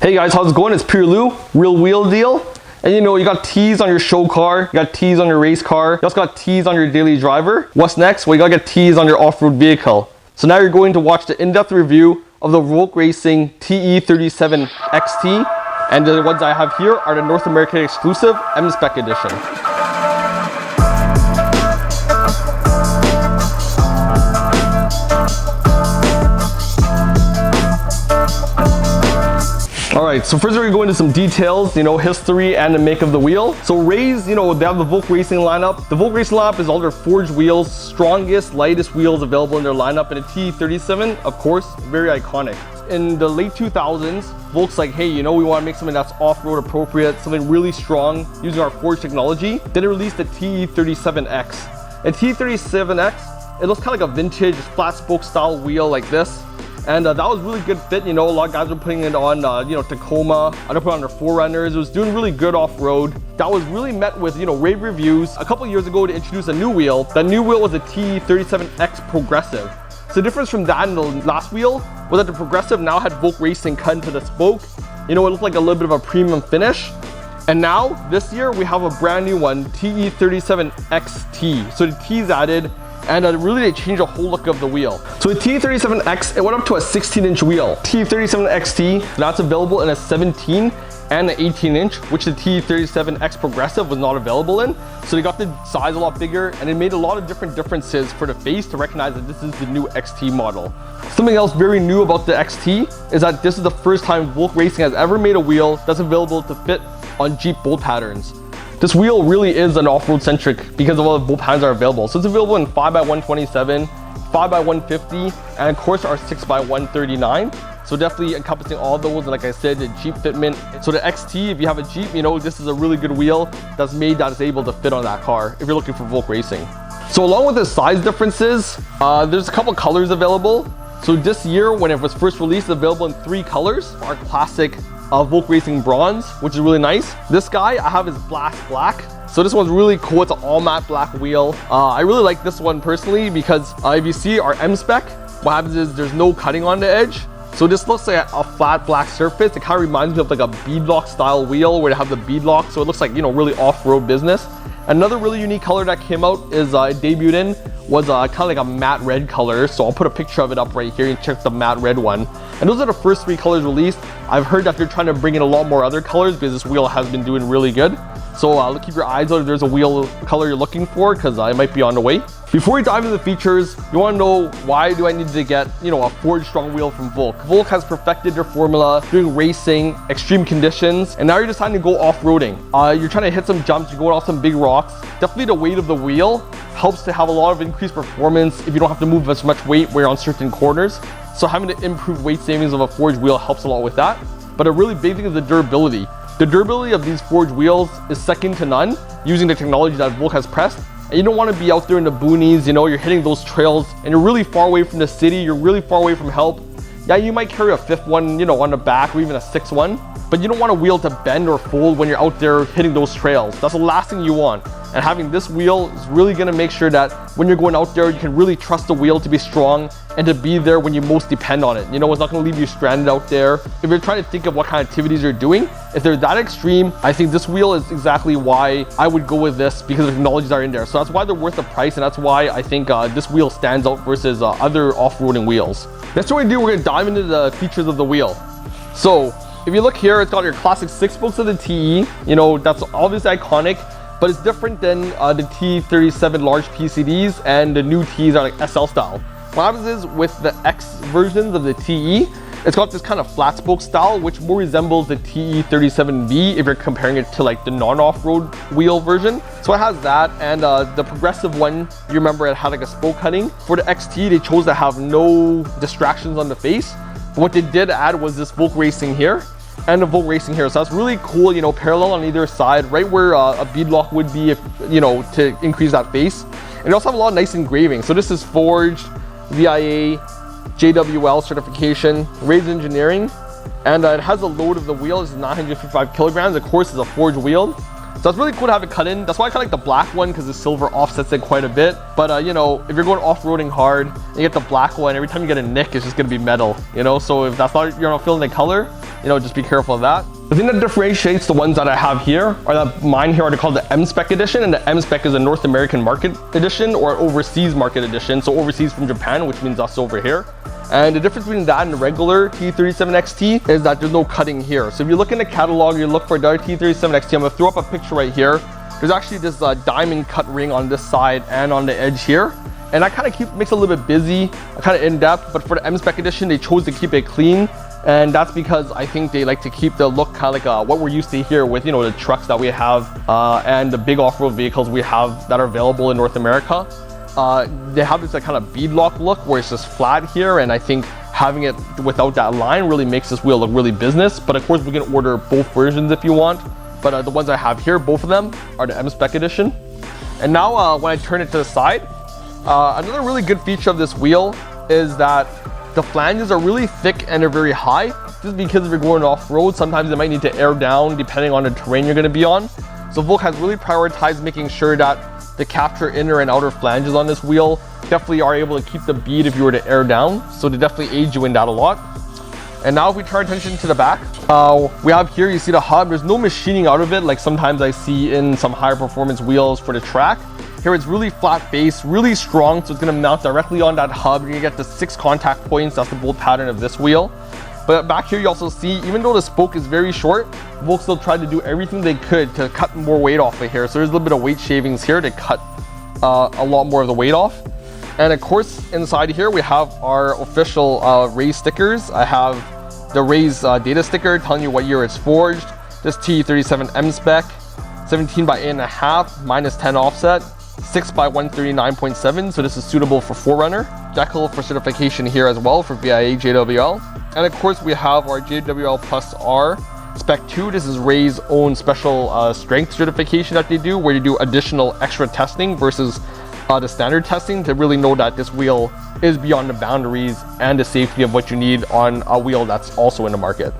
Hey guys, how's it going? It's Pure Lou, Real Wheel Deal. And you know, you got T's on your show car, you got T's on your race car, you also got T's on your daily driver. What's next? Well, you gotta get T's on your off-road vehicle. So now you're going to watch the in-depth review of the VOLK Racing TE37XT. And the ones I have here are the North American exclusive M-SPEC edition. Alright, so first we're going to go into some details, history and the make of the wheel. So Rays, they have the VOLK Racing lineup. The VOLK Racing lineup is all their forged wheels, strongest, lightest wheels available in their lineup. And the TE37, of course, very iconic. In the late 2000s, VOLK's like, hey, we want to make something that's off-road appropriate, something really strong using our forged technology. Then they released the TE37X. And TE37X, it looks kind of like a vintage flat spoke style wheel like this. And that was really good fit. A lot of guys were putting it on, Tacoma. Other put on their 4RUNNERs. It was doing really good off-road. That was really met with, rave reviews. A couple years ago, to introduce a new wheel. That new wheel was the TE37X Progressive. So the difference from that and the last wheel was that the Progressive now had VOLK Racing cut into the spoke. It looked like a little bit of a premium finish. And now, this year, we have a brand new one, TE37XT. So the T's added, and really they changed the whole look of the wheel. So the TE37X, it went up to a 16-inch wheel. TE37XT, that's available in a 17 and an 18-inch, which the TE37X Progressive was not available in. So they got the size a lot bigger, and it made a lot of differences for the face to recognize that this is the new XT model. Something else very new about the XT is that this is the first time VOLK Racing has ever made a wheel that's available to fit on Jeep bolt patterns. This wheel really is an off-road centric because of all the bolt patterns that are available. So it's available in 5x127, 5x150, and of course our 6x139. So definitely encompassing all those, and like I said, the Jeep fitment. So the XT, if you have a Jeep, this is a really good wheel that's made that is able to fit on that car if you're looking for VOLK Racing. So along with the size differences, there's a couple colors available. So this year, when it was first released, it's available in 3 colors. Our classic VOLK Racing Bronze, which is really nice. This guy I have is Blast Black. So this one's really cool. It's an all matte black wheel. I really like this one personally because if you see our M-SPEC, what happens is there's no cutting on the edge. So this looks like a flat black surface. It kind of reminds me of like a beadlock style wheel where they have the beadlock. So it looks like, really off-road business. Another really unique color that came out is debuted in was kind of like a matte red color. So I'll put a picture of it up right here. You can check the matte red one. And those are the first 3 colors released. I've heard that they're trying to bring in a lot more other colors because this wheel has been doing really good. So keep your eyes out if there's a wheel color you're looking for, because it might be on the way. Before we dive into the features, you want to know why do I need to get, a forged strong wheel from VOLK. VOLK has perfected their formula, doing racing, extreme conditions, and now you're deciding to go off-roading. You're trying to hit some jumps, you're going off some big rocks. Definitely the weight of the wheel helps to have a lot of increased performance if you don't have to move as much weight when you're on certain corners. So having the improved weight savings of a forged wheel helps a lot with that. But a really big thing is the durability. The durability of these forged wheels is second to none using the technology that VOLK has pressed. And you don't want to be out there in the boonies, you're hitting those trails and you're really far away from the city, you're really far away from help. Yeah, you might carry a 5th one, on the back, or even a 6th one, but you don't want a wheel to bend or fold when you're out there hitting those trails. That's the last thing you want. And having this wheel is really going to make sure that when you're going out there, you can really trust the wheel to be strong and to be there when you most depend on it. It's not going to leave you stranded out there. If you're trying to think of what kind of activities you're doing, if they're that extreme, I think this wheel is exactly why I would go with this, because the technologies are in there. So that's why they're worth the price, and that's why I think this wheel stands out versus other off-roading wheels. Next, what we're going to do, we're going to dive into the features of the wheel. So if you look here, it's got your classic 6 spokes of the TE. That's obviously iconic, but it's different than the TE37 large PCDs, and the new T's are like SL style. What happens is with the X versions of the TE, it's got this kind of flat spoke style, which more resembles the TE37V if you're comparing it to like the non-off-road wheel version. So it has that, and the Progressive one, you remember it had like a spoke cutting. For the XT, they chose to have no distractions on the face. But what they did add was this VOLK Racing here and the VOLK Racing here. So that's really cool, parallel on either side, right where a beadlock would be, if to increase that face. And they also have a lot of nice engraving. So this is forged, VIA, JWL certification, Rays Engineering, and it has a load of the wheel. This is 955 kilograms. Of course, it's a forged wheel. So it's really cool to have it cut in. That's why I kind of like the black one, because the silver offsets it quite a bit. But you know, if you're going off-roading hard and you get the black one, every time you get a nick, it's just gonna be metal, you know? So if that's not, you're not feeling the color, you know, just be careful of that. The thing that differentiates the ones that I have here, or that mine here are called the M-SPEC edition, and the M-SPEC is a North American market edition or overseas market edition. So overseas from Japan, which means us over here. And the difference between that and the regular TE37XT is that there's no cutting here. So if you look in the catalog, you look for the TE37XT, I'm gonna throw up a picture right here. There's actually this diamond cut ring on this side and on the edge here. And that kind of makes it a little bit busy, kind of in-depth, but for the M-SPEC edition, they chose to keep it clean. And that's because I think they like to keep the look kind of like what we're used to here with, you know, the trucks that we have and the big off-road vehicles we have that are available in North America. They have this kind of beadlock look where it's just flat here, and I think having it without that line really makes this wheel look really business. But of course, we can order both versions if you want. But the ones I have here, both of them are the M-SPEC edition. And now when I turn it to the side, another really good feature of this wheel is that the flanges are really thick and they're very high. Just because if you're going off-road, sometimes they might need to air down depending on the terrain you're going to be on. So VOLK has really prioritized making sure that the capture inner and outer flanges on this wheel definitely are able to keep the bead if you were to air down. So they definitely aid you in that a lot. And now if we turn attention to the back, we have here, you see the hub, there's no machining out of it like sometimes I see in some higher performance wheels for the track. Here it's really flat base, really strong, so it's gonna mount directly on that hub. You're gonna get the 6 contact points, that's the bolt pattern of this wheel. But back here you also see, even though the spoke is very short, VOLK still tried to do everything they could to cut more weight off of here. So there's a little bit of weight shavings here to cut a lot more of the weight off. And of course, inside here we have our official Raise stickers. I have the Raise data sticker telling you what year it's forged. This TE37 M-SPEC, 17 by 8.5, minus 10 offset, 6 by 139.7, so this is suitable for 4RUNNER. Decal for certification here as well for VIA JWL. And of course we have our JWL Plus R Spec 2. This is Ray's own special strength certification that they do, where you do additional extra testing versus the standard testing to really know that this wheel is beyond the boundaries and the safety of what you need on a wheel that's also in the market.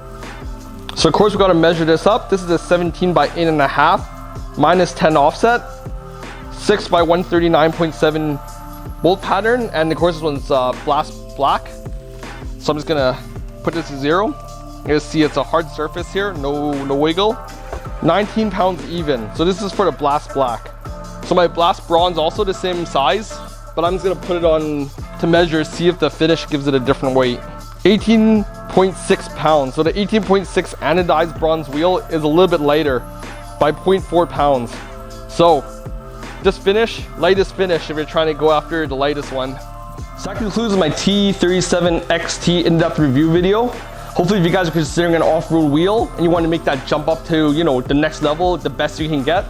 So of course we got to measure this up. This is a 17 by 8.5, minus 10 offset, 6 by 139.7 bolt pattern, and of course this one's Blast Black. So I'm just gonna put this to 0. You're gonna see it's a hard surface here, no wiggle. 19 pounds even. So this is for the Blast Black. So my Blast Bronze also the same size, but I'm just gonna put it on to measure, see if the finish gives it a different weight. 18.6 pounds. So the 18.6 anodized bronze wheel is a little bit lighter by 0.4 pounds. So this finish, lightest finish if you're trying to go after the lightest one. So that concludes my TE37XT in-depth review video. Hopefully if you guys are considering an off-road wheel and you want to make that jump up to, you know, the next level, the best you can get,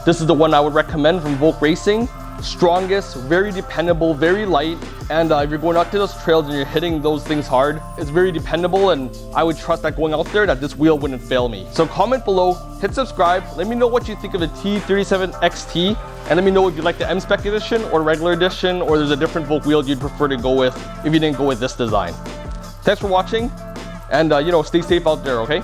this is the one I would recommend from VOLK Racing. Strongest, very dependable, very light, and if you're going out to those trails and you're hitting those things hard, it's very dependable, and I would trust that going out there that this wheel wouldn't fail me. So comment below, hit subscribe, let me know what you think of the TE37XT, and let me know if you like the M-SPEC edition or regular edition, or there's a different VOLK wheel you'd prefer to go with if you didn't go with this design. Thanks for watching, and you know, stay safe out there, okay?